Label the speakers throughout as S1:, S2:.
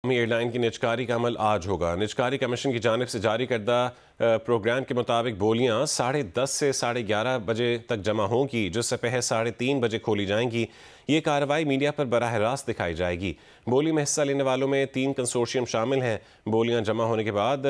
S1: Airline की निजकारी का अमल आज होगा। निजकारी कमीशन की जानिब से जारी करदा प्रोग्राम के मुताबिक बोलियां 10:30 से 11:30 बजे तक जमा होंगी, जो सुबह 3:30 बजे खोली जाएंगी। ये कार्रवाई मीडिया पर बराह रास्त दिखाई जाएगी। बोली में हिस्सा लेने वालों में 3 कंसोर्शियम शामिल हैं। बोलियां जमा होने के बाद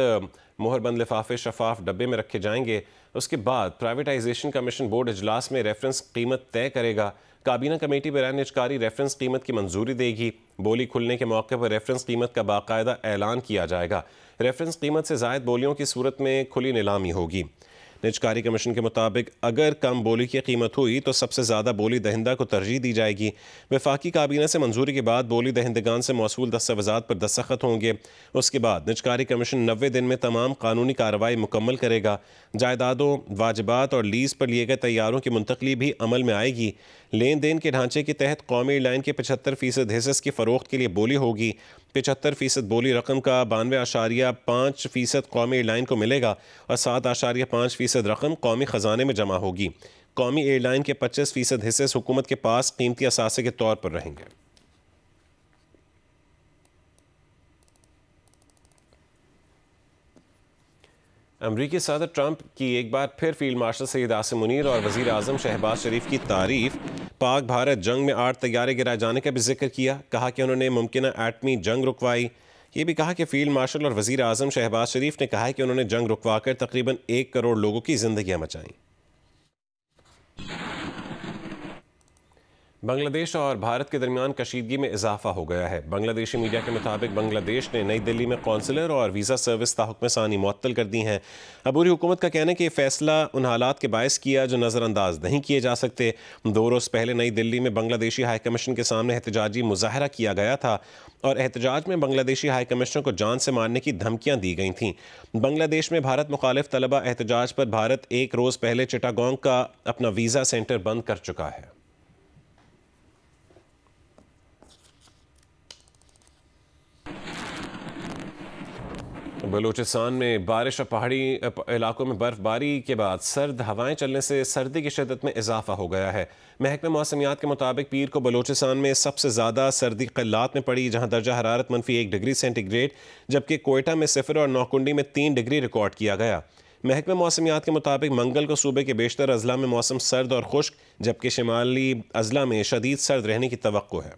S1: मोहरबंद लिफाफे शफाफ डब्बे में रखे जाएंगे। उसके बाद प्राइवेटाइजेशन कमीशन बोर्ड इजलास में रेफरेंस कीमत तय करेगा। काबीना कमेटी बराए निजकारी रेफरेंस कीमत की मंजूरी देगी। बोली खुलने के मौके पर रेफरेंस कीमत का बाकायदा ऐलान किया जाएगा। रेफरेंस कीमत से ज़ायद बोलियों की सूरत में खुली नीलामी होगी। निजकारी कमीशन के मुताबिक अगर कम बोली की कीमत हुई तो सबसे ज़्यादा बोली दहिंदा को तरजीह दी जाएगी। वफाकी काबीना से मंजूरी के बाद बोली दहिंदगान से मौसूल दस्तावेज़ात पर दस्तखत होंगे। उसके बाद निजकारी कमीशन 90 दिन में तमाम कानूनी कार्रवाई मुकम्मल करेगा। जायदादों, वाजिबात और लीज पर लिए गए तैयारों की मुंतकली भी अमल में आएगी। लेन देन के ढांचे के तहत कौमी एयरलाइन के 75% हिस्से की फ़रोख्त के लिए बोली होगी। 75% बोली रकम का 92.5% कौमी एयरलाइन को मिलेगा और 7.5% रकम कौमी ख़जाने में जमा होगी। कौमी एयरलाइन के 25% हिस्से हुकूमत के पास कीमती असासे के तौर पर रहेंगे। अमरीकी सदर ट्रंप की एक बार फिर फील्ड मार्शल सैयद आसिम मुनीर और वज़ीर आज़म शहबाज शरीफ की तारीफ। पाक भारत जंग में 8 तैयारे गिराए जाने का भी जिक्र किया। कहा कि उन्होंने मुमकिन एटमी जंग रुकवाई। ये भी कहा कि फील्ड मार्शल और वज़ीर आज़म शहबाज शरीफ ने कहा है कि उन्होंने जंग रुकवा कर तकरीबन 1 करोड़ लोगों की जिंदगियां बचाईं। बांग्लादेश और भारत के दरमियान कशीदगी में इजाफा हो गया है। बांग्लादेशी मीडिया के मुताबिक बांग्लादेश ने नई दिल्ली में कौंसलर और वीज़ा सर्विस ताहुक्म सानी मुअत्तल कर दी हैं। अबूरी हुकूमत का कहना है कि यह फैसला उन हालात के बायस किया जो नज़रअंदाज नहीं किए जा सकते। 2 रोज़ पहले नई दिल्ली में बांग्लादेशी हाई कमीशन के सामने एहतजाजी मुजाहरा किया गया था और एहतजाज में बांग्लादेशी हाई कमिश्नर को जान से मारने की धमकियां दी गई थीं। बांग्लादेश में भारत मुखालिफ तलबा एहतजाज पर भारत 1 रोज़ पहले चिटागोंग का अपना वीज़ा सेंटर बंद कर चुका है। बलूचिस्तान में बारिश और पहाड़ी इलाकों में बर्फबारी के बाद सर्द हवाएं चलने से सर्दी की शिद्दत में इजाफा हो गया है। महकमे मौसमियात के मुताबिक पीर को बलूचिस्तान में सबसे ज़्यादा सर्दी क़िल्लात में पड़ी, जहां दर्जा हरारत -1 डिग्री सेंटीग्रेड, जबकि कोयटा में 0 और नौकुंडी में 3 डिग्री रिकॉर्ड किया गया। महकमे मौसमियात के मुताबिक मंगल को सूबे के बेशतर अजला में मौसम सर्द और खुश्क, जबकि शिमाली अजला में शदीद सर्द रहने की तवक्को है।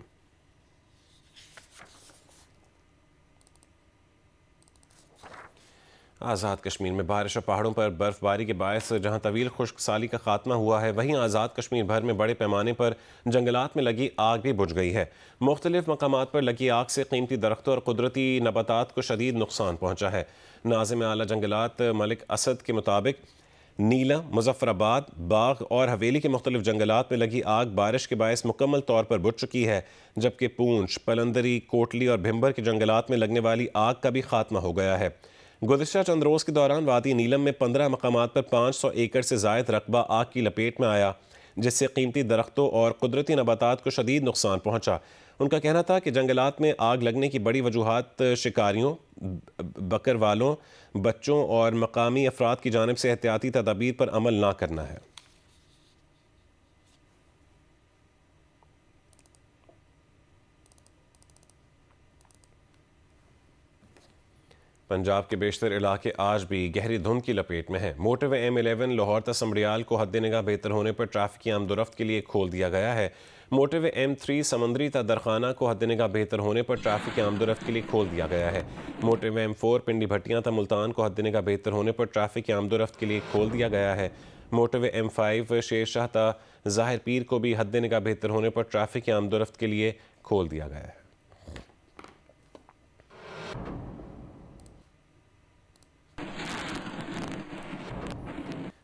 S1: आज़ाद कश्मीर में बारिश और पहाड़ों पर बर्फबारी के बायस जहां तवील खुश्क साली का खात्मा हुआ है, वहीं आज़ाद कश्मीर भर में बड़े पैमाने पर जंगलात में लगी आग भी बुझ गई है। मुख्तलिफ मकामात पर लगी आग से कीमती दरख्तों और कुदरती नबातात को शदीद नुकसान पहुँचा है। नाज़िम आला जंगलात मलिक असद के मुताबिक नीला, मुजफ्फराबाद, बाग और हवेली के मुख्तलिफ जंगलात में लगी आग बारिश के बायस मुकम्मल तौर पर बुझ चुकी है, जबकि पूंछ, पलंदरी, कोटली और भिम्बर के जंगलात में लगने वाली आग का भी खात्मा हो गया है। गुज़िश्ता चंद रोज़ के दौरान वादी नीलम में 15 मकामात पर 500 एकड़ से ज़ायद रकबा आग की लपेट में आया, जिससे कीमती दरख्तों और कुदरती नबातात को शदीद नुकसान पहुँचा। उनका कहना था कि जंगलात में आग लगने की बड़ी वजूहात शिकारियों, बकरवालों, बच्चों और मकामी अफराद की जानिब से एहतियाती तदाबीर पर अमल ना करना है। पंजाब के बेशतर इलाके आज भी गहरी धुंध की लपेट में हैं। मोटरवे M11 लाहौर ता समड़ियाल को हद निगाह बेहतर होने पर ट्रैफिक की आमदोरफ्त के लिए खोल दिया गया है। मोटरवे M3 समंदरी ता दरखाना को हद निगाह बेहतर होने पर ट्रैफिक की आमदोरफ्त के लिए खोल दिया गया है। मोटरवे M4 पिंडी भट्टियां ता मुल्तान को हद निगाह बेहतर होने पर ट्रैफिक की आमदोरफ्त के लिए खोल दिया गया है। मोटरवे M5 शेरशाह ता ज़ाहिर पीर को भी हद निगाह बेहतर होने पर ट्रैफिक की आमदोरफ्त के लिए खोल दिया गया है।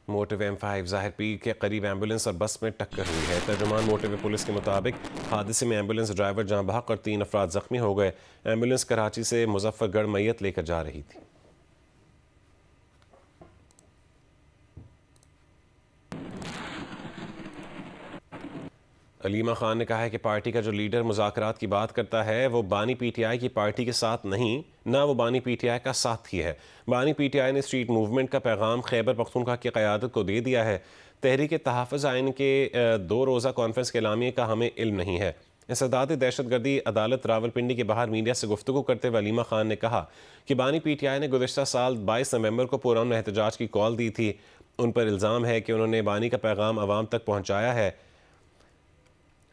S1: मोटरवे M5 ज़ाहिर पीर के करीब एम्बुलेंस और बस में टक्कर हुई है। तर्जुमान मोटरवे पुलिस के मुताबिक हादसे में एम्बुलेंस ड्राइवर जहां बहक और 3 अफराद जख्मी हो गए। एम्बुलेंस कराची से मुजफ्फरगढ़ मैयत लेकर जा रही थी। अलीमा खान ने कहा है कि पार्टी का जो लीडर मुज़ाकरात की बात करता है वो बानी PTI की पार्टी के साथ नहीं, ना वो बानी PTI का साथी है। बानी PTI ने स्ट्रीट मूवमेंट का पैगाम खैबर पख्तूनख्वा की क़यादत को दे दिया है। तहरीक तहफ़्फ़ुज़ आइन के 2 रोज़ा कॉन्फ्रेंस के एलामिये का हमें इल्म नहीं है। इंसदाद दहशतगर्दी अदालत रावलपिंडी के बाहर मीडिया से गुफ्तगू करते हुए अलीमा खान ने कहा कि बानी PTI ने गुज़श्ता साल 22 नवंबर को पुरअमन एहतजाज की कॉल दी थी। उन पर इल्ज़ाम है कि उन्होंने बानी का पैगाम आवाम तक पहुँचाया है।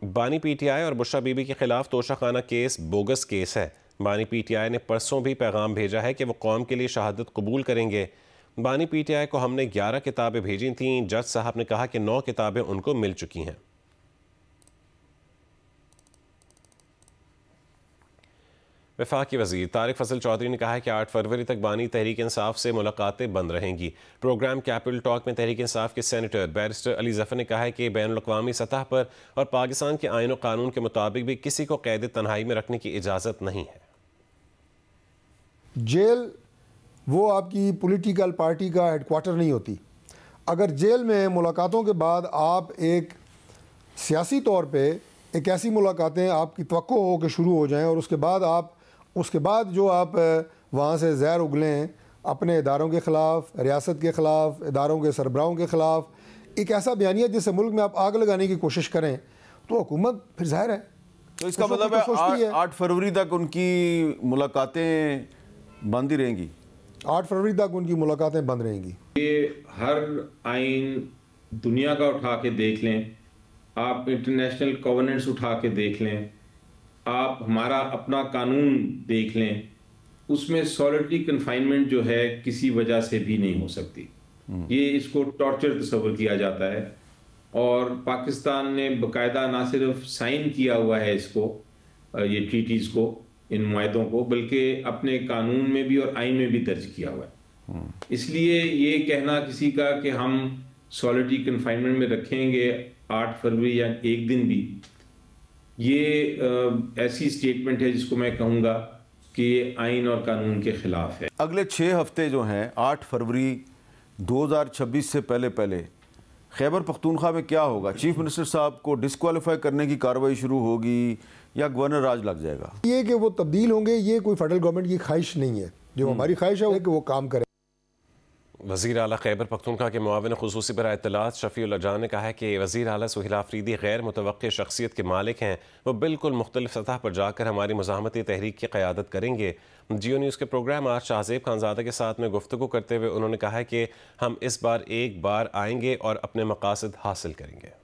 S1: बानी PTI और बुशरा बीबी के खिलाफ तोशाखाना केस बोगस केस है। बानी PTI ने परसों भी पैगाम भेजा है कि वो कौम के लिए शहादत कबूल करेंगे। बानी PTI को हमने 11 किताबें भेजी थीं। जज साहब ने कहा कि 9 किताबें उनको मिल चुकी हैं। वफाकी वज़ीर तारिक फजल चौधरी ने कहा है कि 8 फरवरी तक बानी तहरीक इंसाफ से मुलाकातें बंद रहेंगी। प्रोग्राम कैपिटल टॉक में तहरीक इंसाफ के सेनेटर बैरिस्टर अली ज़फ़र ने कहा है कि बैनुल-अक़वामी सतह पर और पाकिस्तान के आईन और कानून के मुताबिक भी किसी को कैद तन्हाई में रखने की इजाज़त नहीं है।
S2: जेल वो आपकी पॉलिटिकल पार्टी का हेडक्वार्टर नहीं होती। अगर जेल में मुलाकातों के बाद आप एक सियासी तौर पे एक ऐसी मुलाकातें आपकी तवक्को हो कि शुरू हो जाएं और उसके बाद जो आप वहाँ से ज़हर उगलें अपने इदारों के ख़िलाफ़, रियासत के ख़िलाफ़, इदारों के सरबराहों के ख़िलाफ़, एक ऐसा बयानिया जिससे मुल्क में आप आग लगाने की कोशिश करें, तो हुकूमत फिर ज़ाहिर है।
S3: तो इसका मतलब है 8 फरवरी तक उनकी मुलाकातें बंद ही रहेंगी।
S2: 8 फरवरी तक उनकी मुलाकातें बंद रहेंगी।
S4: ये हर आइन दुनिया का उठा के देख लें, आप इंटरनेशनल कॉवेनेंट्स उठा के देख लें, आप हमारा अपना कानून देख लें, उसमें सॉलिटरी कन्फाइनमेंट जो है किसी वजह से भी नहीं हो सकती। ये इसको टॉर्चर तस्वर किया जाता है और पाकिस्तान ने बाकायदा ना सिर्फ साइन किया हुआ है इसको, ये ट्रीटीज़ को, इन मुआहदों को, बल्कि अपने कानून में भी और आइन में भी दर्ज किया हुआ है। इसलिए ये कहना किसी का कि हम सॉलिटरी कन्फाइनमेंट में रखेंगे 8 फरवरी या एक दिन भी, ये ऐसी स्टेटमेंट है जिसको मैं कहूँगा कि ये आइन और कानून के खिलाफ है।
S3: अगले 6 हफ्ते जो हैं 8 फरवरी 2026 से पहले खैबर पख्तूनख्वा में क्या होगा? चीफ मिनिस्टर साहब को डिस्क्वालीफाई करने की कार्रवाई शुरू होगी या गवर्नर राज लग जाएगा?
S2: ये कि वो तब्दील होंगे, ये कोई फेडरल गवर्नमेंट की ख्वाहिश नहीं है। जो हमारी ख्वाहिश है कि वो काम करे।
S1: वज़ीर आला खैबर पख्तूनख्वा के मुआविन ख़ुसूसी बराए इत्तलात शफ़ीउल जान ने कहा है कि वज़ीर आला सुहेल आफरीदी गैर मुतवक्किल शख्सियत के मालिक हैं। वो बिल्कुल मुख्तलिफ सतह पर जाकर हमारी मुज़ाहमती तहरीक की क़यादत करेंगे। जियो न्यूज़ के प्रोग्राम आज शाहज़ेब खानज़ादा के साथ में गुफ्तगू करते हुए उन्होंने कहा है कि हम इस बार एक बार आएंगे और अपने मकासद हासिल करेंगे।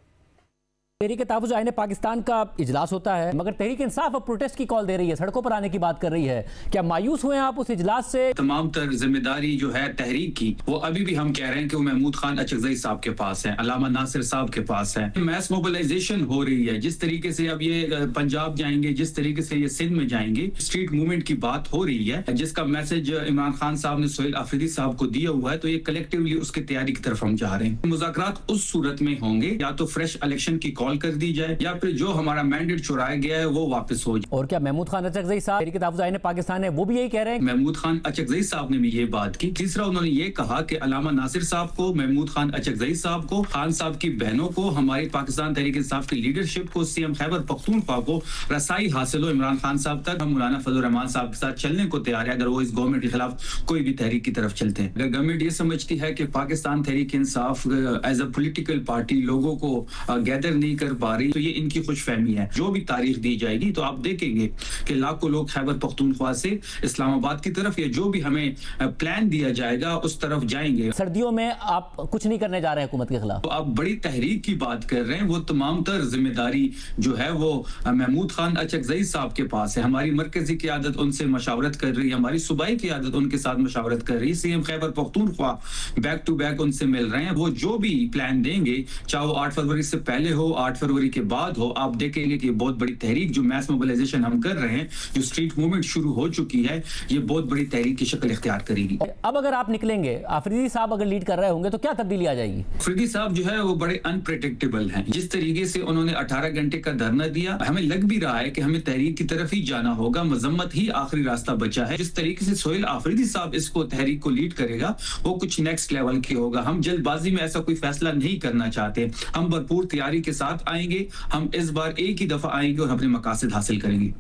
S5: तहरीक तहफ़्फ़ुज़ आईन पाकिस्तान का इजलास होता है, मगर तहरीक इंसाफ अब प्रोटेस्ट की कॉल दे रही है, सड़कों पर आने की बात कर रही है। क्या मायूस हुए आप उस इजलास से?
S6: तमाम तर जिम्मेदारी जो है तहरीक की, वो अभी भी हम कह रहे हैं कि वो महमूद खान अचकज़ई साहब के पास है, अल्लामा नासिर साहब के पास है। मैस मोबिलाइजेशन हो रही है, जिस तरीके से अब ये पंजाब जाएंगे, जिस तरीके से ये सिंध में जाएंगे, स्ट्रीट मूवमेंट की बात हो रही है, जिसका मैसेज इमरान खान साहब ने सुहेल आफरीदी साहब को दिया हुआ है। तो ये कलेक्टिवली उसकी तैयारी की तरफ हम जा रहे हैं। मुज़ाकरात उस सूरत में होंगे या तो फ्रेश इलेक्शन की कॉल कर दी जाए या फिर जो हमारा मैंडेट चुराया गया है वो वापस हो जाए।
S5: और क्या महमूद खान अचकज़ई साहब तहरीक तहफ़्फ़ुज़ आईन पाकिस्तान है वो भी यही कह रहे हैं?
S6: महमूद खान अचकज़ई साहब ने भी ये बात की। तीसरा उन्होंने ये कहा कि अल्लामा नासिर साहब को, महमूद खान अचकज़ई साहब को, खान साहब की बहनों को, हमारी पाकिस्तान तहरीक इंसाफ की लीडरशिप को, सीएम खैबर पख्तूनख्वा को रसाई हासिल हो इमरान खान साहब तक। हम मौलाना फजल रहमान साहब के साथ चलने को तैयार है अगर वो इस गवर्नमेंट के खिलाफ कोई भी तहरीक की तरफ चलते हैं। अगर गवर्नमेंट ये समझती है कि Pakistan Tehreek Insaf as a political party लोगों को गैदर नहीं कर पा रही, तो ये इनकी खुशफहमी है। जो भी तारीख दी जाएगी तो आप देखेंगे कि लाखों लोग खैबर पख्तूनख्वा से इस्लामाबाद की तरफ या जो भी हमें प्लान दिया जाएगा उस तरफ जाएंगे।
S5: सर्दियों में आप कुछ नहीं करने जा रहे हैं हुकूमत के खिलाफ,
S6: तो आप बड़ी तहरीक की बात कर रहे हैं। वो तमाम तर जिम्मेदारी जो है वो महमूद खान अचकज़ई साहब के पास है। हमारी मरकजी क़यादत उनसे मशावरत कर रही है, हमारी सूबाई क़यादत उनके साथ मशावरत कर रही है, CM Khyber Pakhtunkhwa back to back उनसे मिल रहे हैं। वो जो भी प्लान देंगे, चाहे वो 8 फरवरी से पहले हो, 8 फरवरी के बाद हो, आप देखेंगे कि बहुत बड़ी तहरीक जो मैस मोबिलाइजेशन हम कर रहे हैं, जो स्ट्रीट मूवमेंट शुरू हो चुकी है, ये बहुत बड़ी तहरीक की शक्ल इख्तियार करेगी।
S5: अब अगर आप निकलेंगे, आफरीदी साहब अगर लीड कर रहे होंगे तो क्या तब्दीली आ जाएगी?
S6: आफरीदी साहब जो है वो बड़े अनप्रेडिक्टेबल हैं। जिस तरीके से उन्होंने 18 घंटे का धरना दिया, हमें लग भी रहा है कि हमें तहरीक की तरफ ही जाना होगा, मजम्मत ही आखिरी रास्ता बचा है। जिस तरीके से सुहेल आफरीदी साहब इसको तहरीक को लीड करेगा वो कुछ नेक्स्ट लेवल की होगा। हम जल्दबाजी में ऐसा कोई फैसला नहीं करना चाहते, हम भरपूर तैयारी के साथ आएंगे। हम इस बार एक ही दफा आएंगे और अपने मकासद हासिल करेंगे।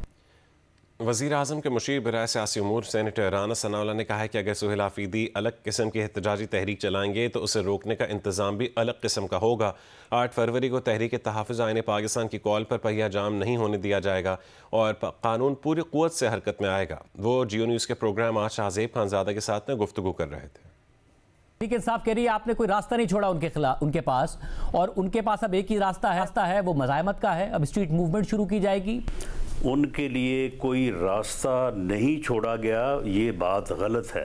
S1: वज़ीर आज़म के मुशीर बराए सियासी उमूर सेनेटर राना सनाउल्लाह ने कहा है कि अगर सुहेल आफरीदी अलग किस्म की एहतजाजी तहरीक चलाएंगे तो उसे रोकने का इंतज़ाम भी अलग किस्म का होगा। 8 फरवरी को तहरीक तहफ़्फ़ुज़ आईन पाकिस्तान की कॉल पर पहिया जाम नहीं होने दिया जाएगा और कानून पूरी क़ुव्वत से हरकत में आएगा। वो जियो न्यूज़ के प्रोग्राम आज शाहज़ेब खानज़ादा के साथ में गुफ्तगू कर रहे थे।
S5: तहरीक इंसाफ कह रही है आपने कोई रास्ता नहीं छोड़ा उनके खिलाफ, उनके पास, और उनके पास अब एक ही रास्ता है वो मज़ाहमत का है। अब स्ट्रीट मूवमेंट शुरू की जाएगी।
S7: उनके लिए कोई रास्ता नहीं छोड़ा गया, ये बात गलत है।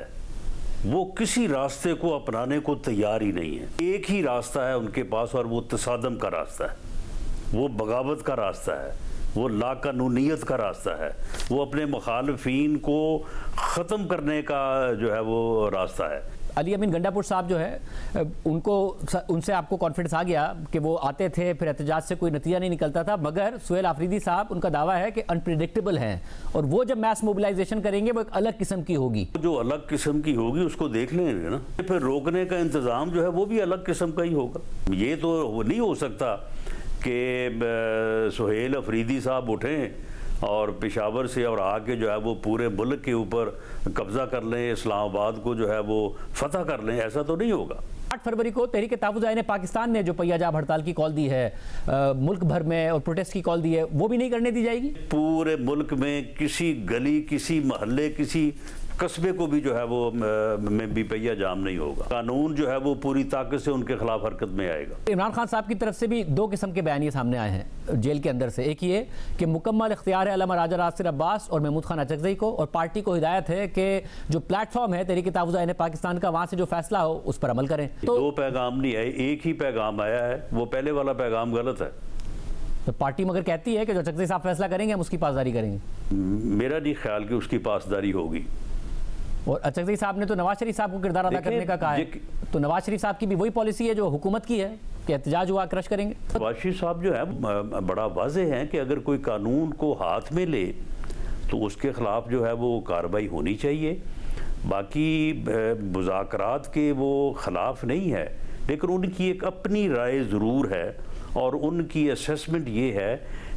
S7: वो किसी रास्ते को अपनाने को तैयार ही नहीं है। एक ही रास्ता है उनके पास और वो तसादम का रास्ता है, वो बगावत का रास्ता है, वो लाकानूनियत का रास्ता है, वो अपने मुखालफीन को ख़त्म करने का जो है वो रास्ता है।
S5: अली अमीन गंडापुर साहब जो है उनसे आपको कॉन्फिडेंस आ गया कि वो आते थे, फिर एहतजाज से कोई नतीजा नहीं निकलता था, मगर सुहेल आफरीदी साहब उनका दावा है कि अनप्रिडिक्टेबल हैं और वो जब मैस मोबिलाइजेशन करेंगे वो एक अलग किस्म की होगी।
S7: जो अलग किस्म की होगी उसको देख लेंगे ना, फिर रोकने का इंतज़ाम जो है वो भी अलग किस्म का ही होगा। ये तो नहीं हो सकता कि सुहेल आफरीदी साहब उठें और पेशावर से और आके जो है वो पूरे मुल्क के ऊपर कब्जा कर लें, इस्लामाबाद को जो है वो फतह कर लें, ऐसा तो नहीं होगा।
S5: 8 फरवरी को तहरीक तहफ़्फ़ुज़ आईन पाकिस्तान ने जो पहियाजाब हड़ताल की कॉल दी है, मुल्क भर में और प्रोटेस्ट की कॉल दी है, वो भी नहीं करने दी जाएगी।
S7: पूरे मुल्क में किसी गली, किसी मोहल्ले, किसी कस्बे को भी जो है वो में भी पहिया जाम नहीं होगा। कानून जो है वो पूरी ताकत से उनके खिलाफ हरकत में आएगा।
S5: इमरान खान साहब की तरफ से भी 2 किस्म के बयानिए सामने आए हैं जेल के अंदर से। एक ये कि मुकम्मल इख्तियार है अल्लामा राजा नासिर अब्बास और महमूद खान अचकज़ई को, और पार्टी को हिदायत है कि जो प्लेटफॉर्म है तहरीक तहफ़्फ़ुज़ आईन पाकिस्तान का, वहाँ से जो फैसला हो उस पर अमल करें। तो
S7: 2 पैगाम नहीं आए, एक ही पैगाम आया है, वो पहले वाला पैगाम गलत है।
S5: तो पार्टी मगर कहती है कि जो अचकज़ई साहब फैसला करेंगे हम उसकी पासदारी करेंगे।
S7: मेरा नहीं ख्याल कि उसकी पासदारी होगी।
S5: और अचकज़ई साहब ने तो नवाज शरीफ साहब को किरदार अदा करने का कहा है, तो नवाज शरीफ साहब की भी वही पॉलिसी है जो हुकूमत की है कि एहतजाज हुआ क्रश करेंगे।
S7: नवाज शरीफ साहब जो है बड़ा वाज़ेह है कि अगर कोई कानून को हाथ में ले तो उसके खिलाफ जो है वो कार्रवाई होनी चाहिए। बाकी मुज़ाकरात के वो खिलाफ नहीं है, लेकिन उनकी एक अपनी राय ज़रूर है और उनकी असेसमेंट ये है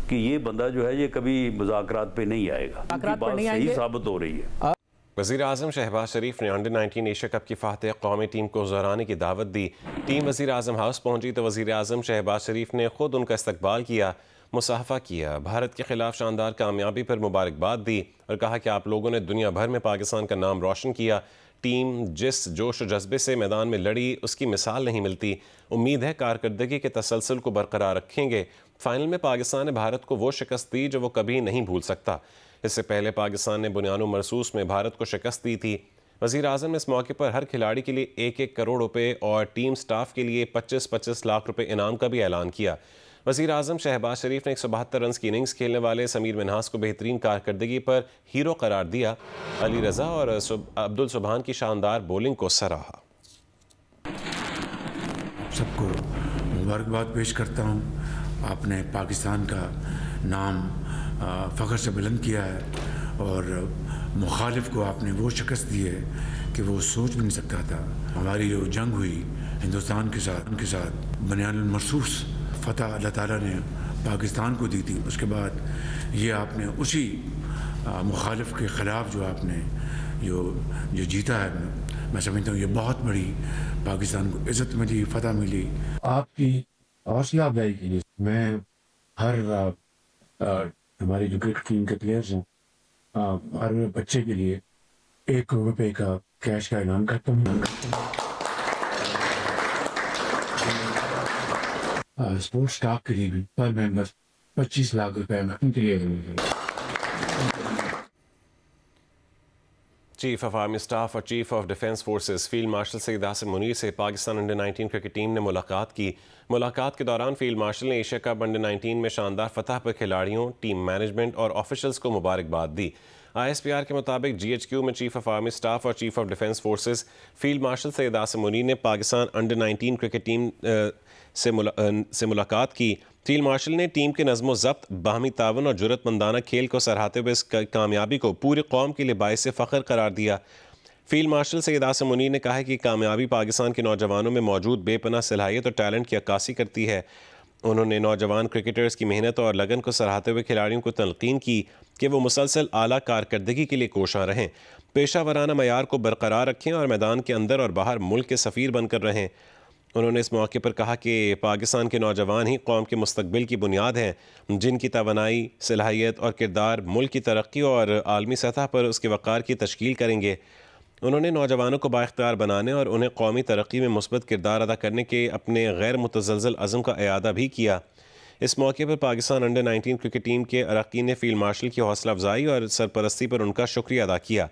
S7: कि ये बंदा जो है ये कभी मुज़ाकरात पे नहीं आएगा। उनकी बात सही साबित हो रही है।
S1: वज़ीर आज़म शहबाज शरीफ ने अंडर-19 एशिया कप की फातह कौमी टीम को ज़राने की दावत दी। टीम वज़ीर आज़म हाउस पहुंची तो वज़ीर आज़म शहबाज शरीफ ने खुद उनका इस्तकबाल किया, मुसाफा किया, भारत के खिलाफ शानदार कामयाबी पर मुबारकबाद दी और कहा कि आप लोगों ने दुनिया भर में पाकिस्तान का नाम रोशन किया। टीम जिस जोश और जज्बे से मैदान में लड़ी उसकी मिसाल नहीं मिलती। उम्मीद है कारकर्दगी के तसलसल को बरकरार रखेंगे। फाइनल में पाकिस्तान ने भारत को वो शिकस्त दी जो वो कभी नहीं भूल सकता। इससे पहले पाकिस्तान ने बुनियानो मरसूस में भारत को शिकस्त दी थी। वज़ीर आज़म ने इस मौके पर हर खिलाड़ी के लिए 1-1 करोड़ रुपए और टीम स्टाफ के लिए 25-25 लाख रुपए इनाम का भी ऐलान किया। वज़ीर आज़म शहबाज शरीफ ने 172 रन की इनिंग्स खेलने वाले समीर मिन्हास को बेहतरीन कारकर्दगी पर हीरो करार दिया। अली रज़ा और अब्दुल सुबहान की शानदार बॉलिंग को सराहा।
S8: सबको मुबारकबाद पेश करता हूँ। आपने पाकिस्तान का नाम फ़ख्र से बुलंद किया है और मुखालिफ को आपने वो शिकस्त दी है कि वो सोच भी नहीं सकता था। हमारी जो जंग हुई हिंदुस्तान के साथ बुनियानुल मरसूस फ़तह अल्लाह ताला ने पाकिस्तान को दी थी। उसके बाद ये आपने उसी मुखालिफ के ख़िलाफ़ जो आपने जो जीता है, मैं समझता हूँ ये बहुत बड़ी पाकिस्तान को इज़्ज़त मिली, फ़तह मिली। आपकी हौसला अफजाई के लिए मैं हर हमारी जो क्रिकेट टीम के प्लेयर्स हैं हर बच्चे के लिए 1 करोड़ रुपए का कैश का ऐलान करता हूँ। स्पोर्ट्स स्टाफ के लिए भी पर मेंबर 25 लाख रुपए में उनके लिए।
S1: चीफ ऑफ आर्मी स्टाफ और chief of defence forces field marshal Syed Asim Munir से पाकिस्तान अंडर-19 क्रिकेट टीम ने मुलाकात की। मुलाकात के दौरान फील्ड मार्शल ने एशिया कप अंडर-19 में शानदार फतह पर खिलाड़ियों, टीम मैनेजमेंट और ऑफिशियल्स को मुबारकबाद दी। ISPR के मुताबिक GHQ में चीफ ऑफ आर्मी स्टाफ और chief of defence forces field marshal Syed Asim Munir ने पाकिस्तान अंडर-19 क्रिकेट टीम से मुलाकात की। फील्ड मार्शल ने टीम के नज़्म ज़ब्त, बाहमी तावन और जुर्रतमंदाना खेल को सराहते हुए इस कामयाबी को पूरी कौम के लिए बाइस फ़ख्र करार दिया। फील्ड मार्शल सईद आसिम मुनीर ने कहा है कि कामयाबी पाकिस्तान के नौजवानों में मौजूद बेपनाह सलाहियत और टैलेंट की अक्कासी करती है। उन्होंने नौजवान क्रिकेटर्स की मेहनत और लगन को सराहते हुए खिलाड़ियों को तलकीन की कि वो मुसलसल आला कारकर्दगी के लिए कोशां रहें, पेशा वराना मयार को बरकरार रखें और मैदान के अंदर और बाहर मुल्क के सफ़ीर बनकर रहें। उन्होंने इस मौके पर कहा कि पाकिस्तान के नौजवान ही कौम के मुस्तकबिल की बुनियाद हैं, जिनकी तवानाई, सलाहियत और किरदार मुल्क की तरक्की और आलमी सतह पर उसके वक़ार की तश्कील करेंगे। उन्होंने नौजवानों को बाइख्तियार बनाने और उन्हें कौमी तरक्की में मुस्बत किरदार अदा करने के अपने गैर मुतज़लज़ल अज़म का इयादा भी किया। इस मौके पर पाकिस्तान अंडर 19 क्रिकेट टीम के अरकान ने फील्ड मार्शल की हौसला अफजाई और सरपरस्ती पर उनका शुक्रिया अदा किया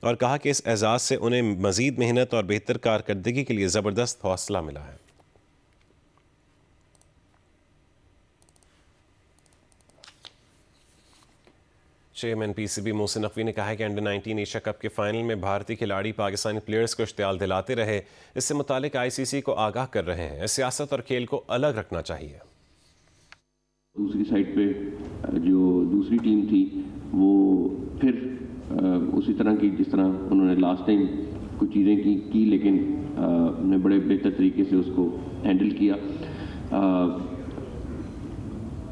S1: और कहा कि इस एजाज़ से उन्हें मज़ीद मेहनत और बेहतर कारकर्दगी के लिए ज़बरदस्त हौसला मिला है। चेयरमैन PCB मोहसिन नकवी ने कहा है कि अंडर 19 एशिया कप के फाइनल में भारतीय खिलाड़ी पाकिस्तानी प्लेयर्स को इश्तियाल दिलाते रहे, इससे मुतालिक ICC को आगाह कर रहे हैं। सियासत और खेल को अलग रखना चाहिए।
S9: दूसरी साइड पे जो दूसरी टीम थी वो फिर उसी तरह की जिस तरह उन्होंने लास्ट टाइम कुछ चीज़ें की लेकिन उन्होंने बड़े बेहतर तरीके से उसको हैंडल किया।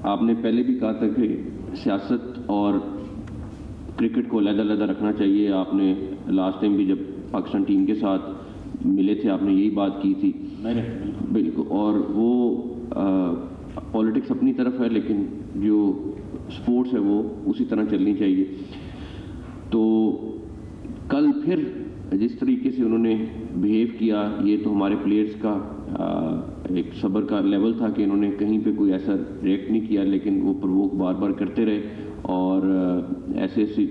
S9: आपने पहले भी कहा था कि सियासत और क्रिकेट को अलग-अलग रखना चाहिए। आपने लास्ट टाइम भी जब पाकिस्तान टीम के साथ मिले थे आपने यही बात की थी। बिल्कुल, और वो पॉलिटिक्स अपनी तरफ है लेकिन जो स्पोर्ट्स है वो उसी तरह चलनी चाहिए। तो कल फिर जिस तरीके से उन्होंने बिहेव किया, ये तो हमारे प्लेयर्स का एक सब्र का लेवल था कि इन्होंने कहीं पे कोई ऐसा रिएक्ट नहीं किया, लेकिन वो प्रवोक बार बार करते रहे और ऐसी ऐसी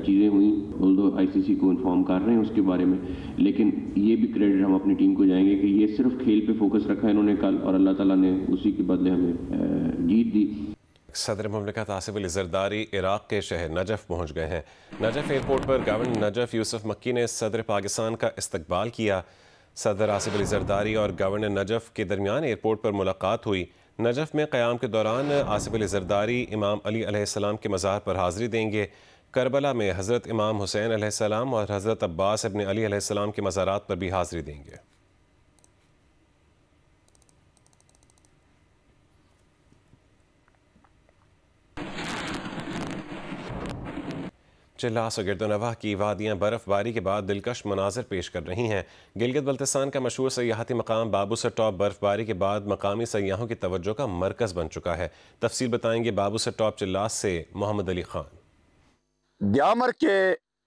S9: चीज़ें हुई। ऑल्दो ICC को इन्फॉर्म कर रहे हैं उसके बारे में, लेकिन ये भी क्रेडिट हम अपनी टीम को जाएंगे कि ये सिर्फ खेल पे फोकस रखा इन्होंने कल और अल्लाह ताला ने उसी के बदले हमें जीत दी।
S1: सदर मुमलिकत आसिफ अली जरदारी इराक़ के शहर नजफ़ पहुँच गए हैं। नजफ़ एयरपोर्ट पर गवर्नर नजफ़ यूसुफ मक्की ने सदर पाकिस्तान का इस्तकबाल किया। सदर आसिफ अली जरदारी और गवर्नर नजफ़ के दरमियान एयरपोर्ट पर मुलाकात हुई। नजफ़ में क़याम के दौरान आसिफ अली जरदारी इमाम अली अलैहिस्सलाम के मज़ार पर हाज़िरी देंगे। करबला में हज़रत इमाम हुसैन अलैहिस्सलाम और हज़रत अब्बास इब्न अली अलैहिस्सलाम के मज़ारात पर भी हाज़िरी देंगे। चिल्लास और गिरदोनवाह की वादियाँ बर्फ़बारी के बाद दिलकश मनाजिर पेश कर रही हैं। गिलगित बल्तिस्तान का मशहूर सयाहती मकाम बाबूसर टॉप बर्फ़बारी के बाद मकामी सयाहों की तवज्जो का मरकज़ बन चुका है। तफसील बताएंगे बाबूसर टॉप चिल्लास से मोहम्मद अली खान।
S10: ग्यामर के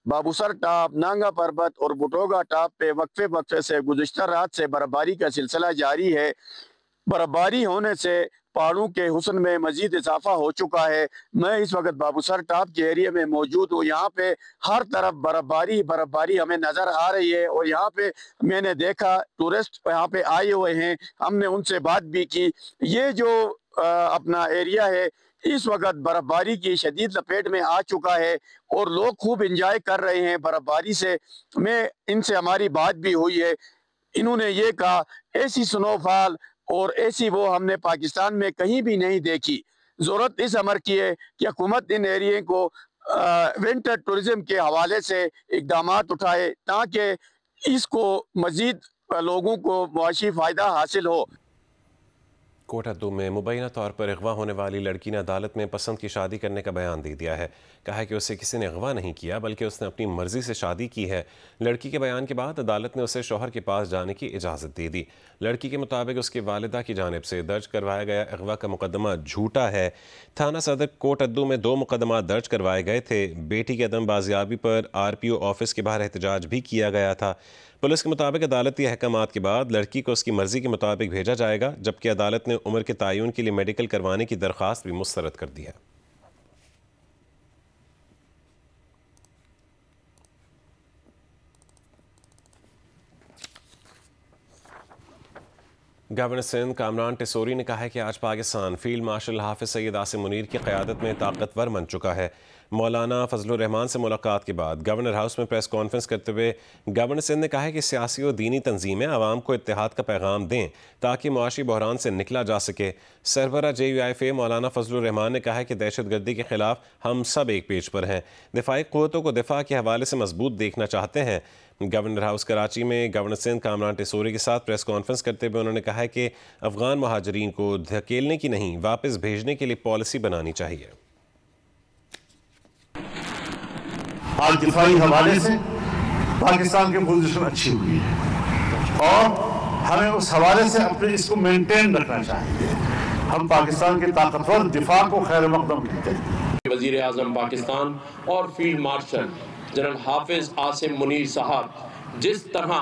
S10: बाबूसर टॉप, नांगा पर्वत और बुटोगा टॉप पे वक्फे से गुज़िश्ता रात से बर्फ़बारी का सिलसिला जारी है। बर्फ़बारी होने से पहाड़ों के हुस्न में मजीद इजाफा हो चुका है। मैं इस वक्त बाबूसर टॉप के एरिया में मौजूद हूँ। यहाँ पे हर तरफ बर्फ़बारी हमें नज़र आ रही है और यहाँ पे मैंने देखा टूरिस्ट यहाँ पे आए हुए हैं, हमने उनसे बात भी की। ये जो अपना एरिया है इस वक्त बर्फ़बारी की शदीद लपेट में आ चुका है और लोग खूब इंजॉय कर रहे हैं बर्फ़बारी से। मैं इनसे हमारी बात भी हुई है, इन्होंने ये कहा ऐसी स्नोफॉल और ऐसी वो हमने पाकिस्तान में कहीं भी नहीं देखी। ज़रूरत इस अमर की है कि हुकूमत इन एरिया को विंटर टूरिज्म के हवाले से इक़दामात उठाए ताकि इसको मज़ीद लोगों को मुआशी फ़ायदा हासिल हो।
S1: कोटद्दू में मुबैना तौर पर अगवा होने वाली लड़की ने अदालत में पसंद की शादी करने का बयान दे दिया है। कहा है कि उसे किसी ने अगवा नहीं किया बल्कि उसने अपनी मर्जी से शादी की है। लड़की के बयान के बाद अदालत ने उसे शौहर के पास जाने की इजाज़त दे दी। लड़की के मुताबिक उसकी वालिदा की जानिब से दर्ज करवाया गया अगवा का मुकदमा झूठा है। थाना सदर कोटद्दू में 2 मुकदमा दर्ज करवाए गए थे। बेटी की अदम बाजियाबी पर RPO ऑफिस के बाहर एहतजाज भी किया गया था। पुलिस के मुताबिक अदालती अहकामात के बाद लड़की को उसकी मर्जी के मुताबिक भेजा जाएगा, जबकि अदालत ने उम्र के तयन के लिए मेडिकल करवाने की दरख्वास्त भी मुस्तरद कर दी है। गवर्नर सिंध कामरान टिसोरी ने कहा है कि आज पाकिस्तान फील्ड मार्शल हाफिज सईद आसिम मुनीर की क़यादत में ताकतवर बन चुका है। मौलाना फजलुर रहमान से मुलाकात के बाद गवर्नर हाउस में प्रेस कॉन्फ्रेंस करते हुए गवर्नर सिंध ने कहा है कि सियासी और दीनी तंजीमें आवाम को इत्तेहाद का पैगाम दें ताकि मुआशी बहरान से निकला जा सके। सरबरा JUIFA मौलाना फजलुर रहमान ने कहा है कि दहशतगर्दी के खिलाफ हम सब एक पेज पर हैं, दिफाई क़ुव्वतों को दिफा के हवाले से मजबूत देखना चाहते हैं। गवर्नर हाउस कराची में गवर्नर सिंध कामरान टेसोरी के साथ प्रेस कॉन्फ्रेंस करते हुए उन्होंने कहा है कि अफगान महाजरीन को धकेलने की नहीं, वापस भेजने के लिए पॉलिसी बनानी चाहिए।
S11: आज दिफाई हवाले से पाकिस्तान की पोजीशन अच्छी हुई है और हमें उस हवाले से अपने इसको मेंटेन रखना चाहिए। हम पाकिस्तान के ताकतवर दिफा को खैर मकदम देते हैं।
S12: वज़ीर आज़म पाकिस्तान और फील्ड मार्शल जनरल हाफिज आसिम मुनीर साहब जिस तरह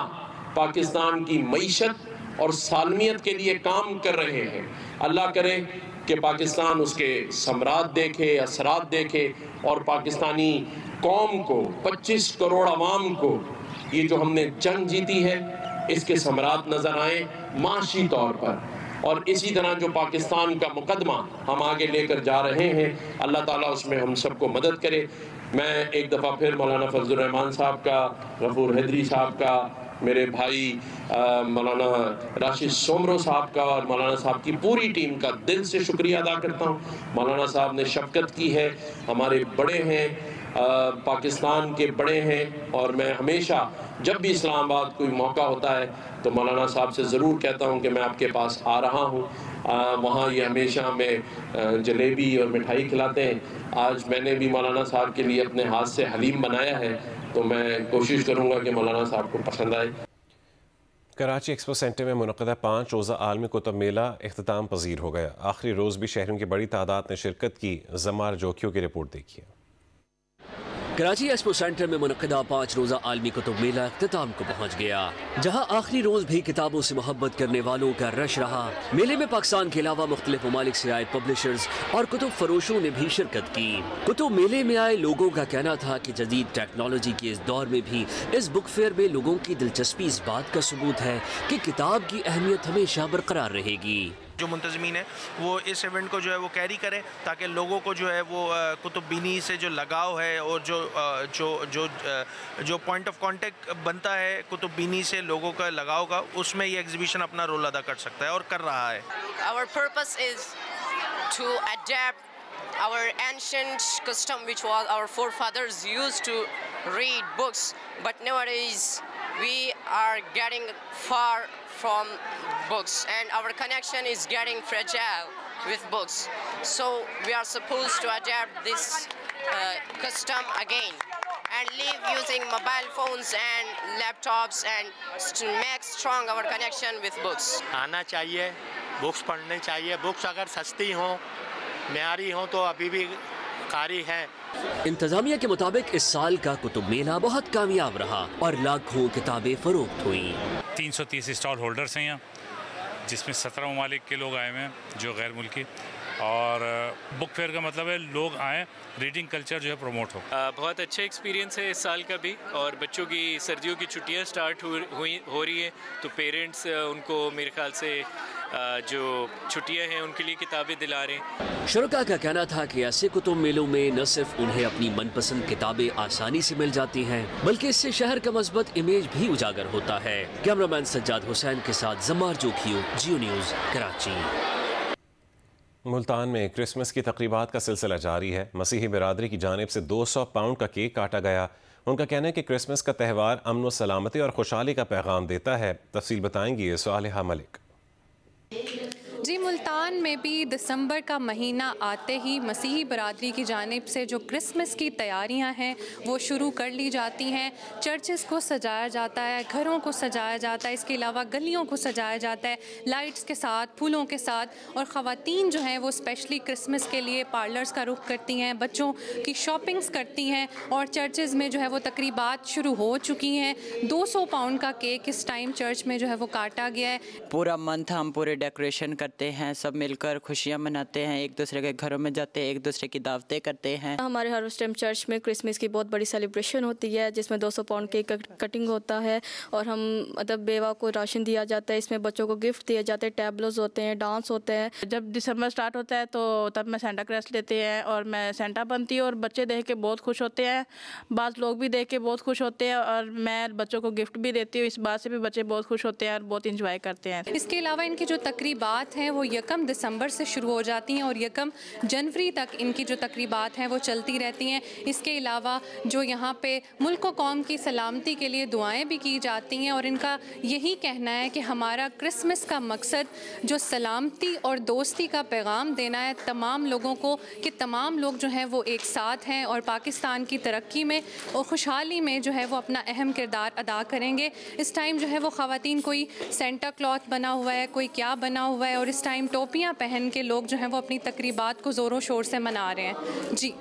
S12: पाकिस्तान की मईशत और सालमियत के लिए काम कर रहे हैं, अल्लाह करे कि पाकिस्तान उसके समरात देखे, असरात देखे और पाकिस्तानी कौम को, 25 करोड़ अवाम को ये जो हमने जंग जीती है इसके समरात नज़र आए माशी तौर पर। और इसी तरह जो पाकिस्तान का मुकदमा हम आगे लेकर जा रहे हैं, अल्लाह ताला उसमें हम सबको मदद करे। मैं एक दफ़ा फिर मौलाना फजलुर रहमान साहब का, गफूर हैदरी साहब का, मेरे भाई मौलाना राशिद सोमरो साहब का और मौलाना साहब की पूरी टीम का दिल से शुक्रिया अदा करता हूँ। मौलाना साहब ने शफ़क़त की है, हमारे बड़े हैं, पाकिस्तान के बड़े हैं और मैं हमेशा जब भी इस्लामाबाद कोई मौका होता है तो मौलाना साहब से ज़रूर कहता हूँ कि मैं आपके पास आ रहा हूँ। वहाँ ये हमेशा में जलेबी और मिठाई खिलाते हैं। आज मैंने भी मौलाना साहब के लिए अपने हाथ से हलीम बनाया है, तो मैं कोशिश करूँगा कि मौलाना साहब को पसंद आए।
S1: कराची एक्सपो सेंटर में मुनक़दा 5 रोज़ा आलमी कुतुब मेला इख्तिताम पजीर हो गया। आखिरी रोज़ भी शहरों की बड़ी तादाद ने शिरकत की। जमार जोखियों की रिपोर्ट देखिए।
S13: कराची एक्सपो सेंटर में मुनक़दा 5 रोज़ा आलमी कुतुब मेला इख्तिताम को पहुँच गया, जहाँ आखिरी रोज़ भी किताबों से मोहब्बत करने वालों का रश रहा। मेले में पाकिस्तान के अलावा मुख्तलिफ ममालिक से आए पब्लिशर्स और कुतुब फरोशों ने भी शिरकत की। कुतुब मेले में आए लोगों का कहना था कि जदीद टेक्नोलॉजी के इस दौर में भी इस बुक फेयर में लोगों की दिलचस्पी इस बात का सबूत है कि किताब की अहमियत हमेशा बरकरार रहेगी।
S14: जो मुंतज़मीन है वो इस इवेंट को जो है वो कैरी करें ताकि लोगों को जो है वो कुतुब बीनी से जो लगाव है और जो पॉइंट ऑफ कांटेक्ट बनता है कुतुब बीनी से लोगों का लगाव का, उसमें ये एग्जीबिशन अपना रोल अदा कर सकता है और कर रहा है।
S15: Our purpose is to adapt our ancient custom which was our forefathers used to read books, but nowadays we are getting far from books and our connection is getting fragile with books, so we are supposed to adapt this custom again and live using mobile phones and laptops and to make strong our connection with books.
S16: आना चाहिए, books पढ़ने चाहिए। Books अगर सस्ती हों, marry हों तो अभी भी कारी है।
S13: इंतजामिया के मुताबिक इस साल का कुतुब मेला बहुत कामयाब रहा और लाखों किताबें फरोख्त हुई।
S17: 330 स्टॉल होल्डर्स हैं यहाँ, जिसमें 17 ममालिक के लोग आए हुए हैं जो गैर मुल्की। और बुक फेयर का मतलब है लोग आएँ, रीडिंग कल्चर जो है प्रमोट हो।
S18: बहुत अच्छा एक्सपीरियंस है इस साल का भी। और बच्चों की सर्दियों की छुट्टियां स्टार्ट हो रही हैं, तो पेरेंट्स उनको मेरे ख्याल से जो छुट्टियां हैं उनके लिए किताबें दिला रहे हैं।
S13: शुरका का कहना था कि ऐसे कुतुब मेलों में न सिर्फ उन्हें अपनी मनपसंद किताबें आसानी से मिल जाती हैं, बल्कि इससे शहर का मस्बत इमेज भी उजागर होता है। कैमरामैन सज्जाद हुसैन के साथ जमार जोखियो, जियो न्यूज़, कराची।
S1: मुल्तान में क्रिसमस की तकरीबात का सिलसिला जारी है। मसीही बिरादरी की जानिब से 200 पाउंड का केक काटा गया। उनका कहना है कि क्रिसमस का त्यौहार अमन व सलामती और खुशहाली का पैगाम देता है। तफसील बताएंगी सालिहा मलिक।
S19: जी, मुल्तान में भी दिसंबर का महीना आते ही मसीही बरादरी की जानिब से जो क्रिसमस की तैयारियां हैं वो शुरू कर ली जाती हैं। चर्चेस को सजाया जाता है, घरों को सजाया जाता है, इसके अलावा गलियों को सजाया जाता है लाइट्स के साथ, फूलों के साथ। और ख़वातीन जो हैं वो स्पेशली क्रिसमस के लिए पार्लर्स का रुख करती हैं, बच्चों की शॉपिंग्स करती हैं और चर्चेज़ में जो है वो तकरीबात शुरू हो चुकी हैं। 200 पाउंड का केक इस टाइम चर्च में जो है वो काटा गया है।
S20: पूरा मंथ हम पूरे डेकोरेशन करते जाते हैं, सब मिलकर खुशियाँ मनाते हैं, एक दूसरे के घरों में जाते हैं, एक दूसरे की दावतें करते हैं।
S21: हमारे हार्वेस्ट टाइम चर्च में क्रिसमस की बहुत बड़ी सेलिब्रेशन होती है जिसमें 200 पाउंड केक कटिंग होता है और हम मतलब बेवा को राशन दिया जाता है, इसमें बच्चों को गिफ्ट दिए जाते हैं, टैबलोज होते हैं, डांस होते हैं।
S22: जब दिसंबर स्टार्ट होता है तो तब मैं सेंटा क्लॉज लेते हैं और मैं सेंटा बनती हूँ और बच्चे देख के बहुत खुश होते हैं, बात लोग भी देख के बहुत खुश होते हैं और मैं बच्चों को गिफ्ट भी देती हूँ। इस बात से भी बच्चे बहुत खुश होते हैं और बहुत इंजॉय करते हैं।
S19: इसके अलावा इनकी जो तकरीबात हैं वो 1 दिसंबर से शुरू हो जाती हैं और 1 जनवरी तक इनकी जो तकरीबात हैं वो चलती रहती हैं। इसके अलावा जो यहाँ पे मुल्क व कौम की सलामती के लिए दुआएं भी की जाती हैं और इनका यही कहना है कि हमारा क्रिसमस का मकसद जो सलामती और दोस्ती का पैगाम देना है तमाम लोगों को, कि तमाम लोग जो हैं वो एक साथ हैं और पाकिस्तान की तरक्की में और खुशहाली में जो है वो अपना अहम किरदार अदा करेंगे। इस टाइम जो है वो ख़वातीन कोई सेंटा क्लॉथ बना हुआ है, कोई क्या बना हुआ है और इस टाइम टोपियाँ पहन के लोग जो हैं वो अपनी तकरीबात को ज़ोरों शोर से मना रहे हैं। जी।